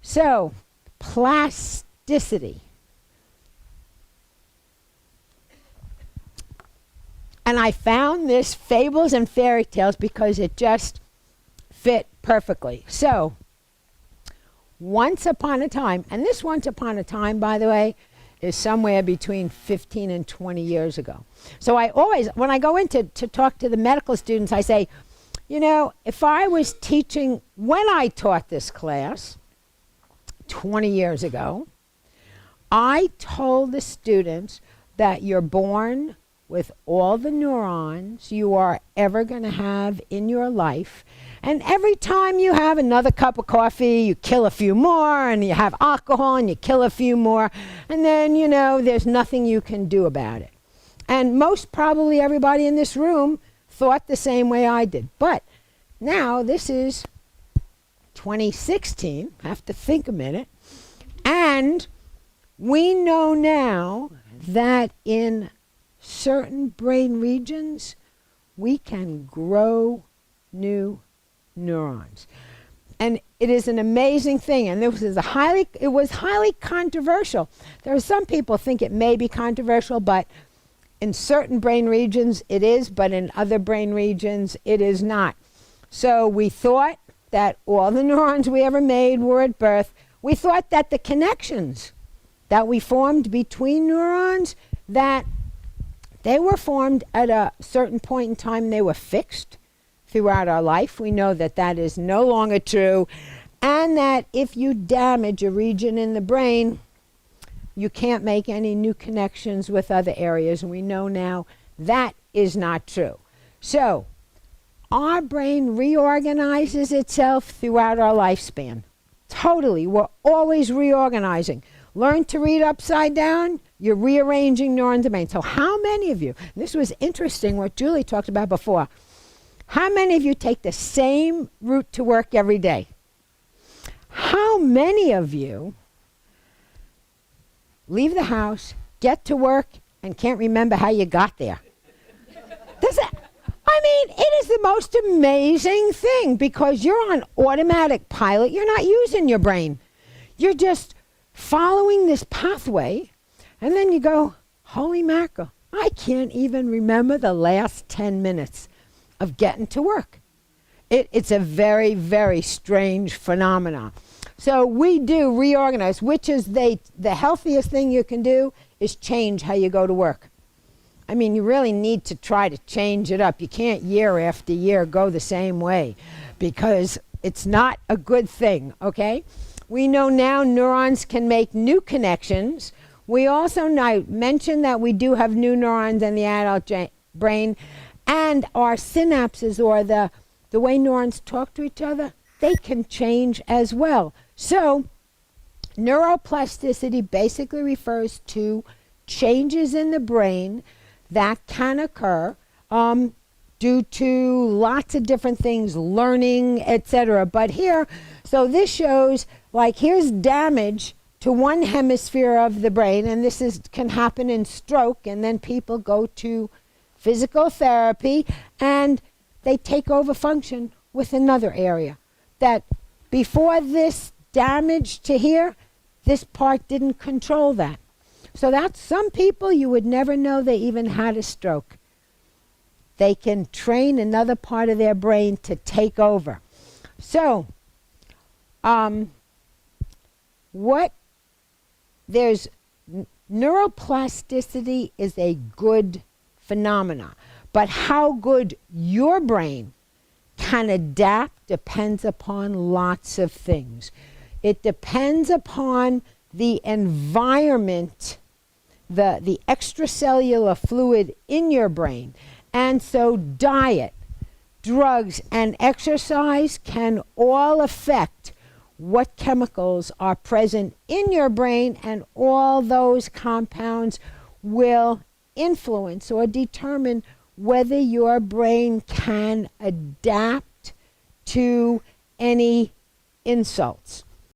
So, plasticity. And I found this Fables and Fairy Tales because it just fit perfectly. So, once upon a time, and this once upon a time, by the way, is somewhere between 15 and 20 years ago. So I always, when I go in to talk to the medical students, I say, you know, if I was teaching, when I taught this class 20 years ago, I told the students that you're born with all the neurons you are ever going to have in your life. And every time you have another cup of coffee, you kill a few more, and you have alcohol and you kill a few more, and then, you know, there's nothing you can do about it. And most probably everybody in this room thought the same way I did. But now this is 2016, I have to think a minute, and we know now that in certain brain regions, we can grow new neurons. And it is an amazing thing. And it was highly controversial. There are some people think it may be controversial, but in certain brain regions it is, but in other brain regions it is not. So we thought that all the neurons we ever made were at birth. We thought that the connections that we formed between neurons, that they were formed at a certain point in time. They were fixed throughout our life. We know that that is no longer true, and that if you damage a region in the brain, you can't make any new connections with other areas. And we know now that is not true. So our brain reorganizes itself throughout our lifespan. Totally. We're always reorganizing. Learn to read upside down, you're rearranging neuron domains. So how many of you, this was interesting what Julie talked about before, how many of you take the same route to work every day? How many of you leave the house, get to work, and can't remember how you got there? It is the most amazing thing, because you're on automatic pilot. You're not using your brain. You're just following this pathway, and then you go, holy mackerel, I can't even remember the last 10 minutes of getting to work. It's a very, very strange phenomenon. So we do reorganize, which is the healthiest thing you can do is change how you go to work. I mean, you really need to try to change it up. You can't year after year go the same way, because it's not a good thing, okay? We know now neurons can make new connections. We also mentioned that we do have new neurons in the adult brain, and our synapses, or the way neurons talk to each other, they can change as well. So neuroplasticity basically refers to changes in the brain that can occur due to lots of different things, learning, etc. But here, so this shows, like, here's damage to one hemisphere of the brain, and this can happen in stroke, and then people go to physical therapy and they take over function with another area. That before this damage to here, this part didn't control that. So that's some people you would never know they even had a stroke. They can train another part of their brain to take over. So, neuroplasticity is a good phenomena, but how good your brain can adapt depends upon lots of things. It depends upon the environment, the extracellular fluid in your brain. And so diet, drugs, and exercise can all affect what chemicals are present in your brain, and all those compounds will influence or determine whether your brain can adapt to any insults.